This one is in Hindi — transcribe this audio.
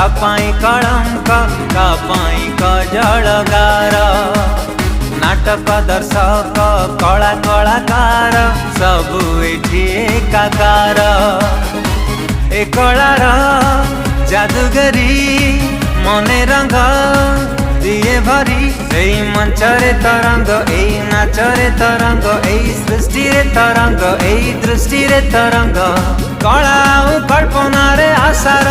कापाई कलंक कापाई कजलगार नाटक दर्शक कला कलाकार सबु एठी एकाकार ए कलार जादूगरी मने रंग दिए भरी एई मंचरे तरंग एई नाचरे तरंग एई सृष्टि रे तरंग एई दृष्टि रे तरंग कला कल्पना रे आशार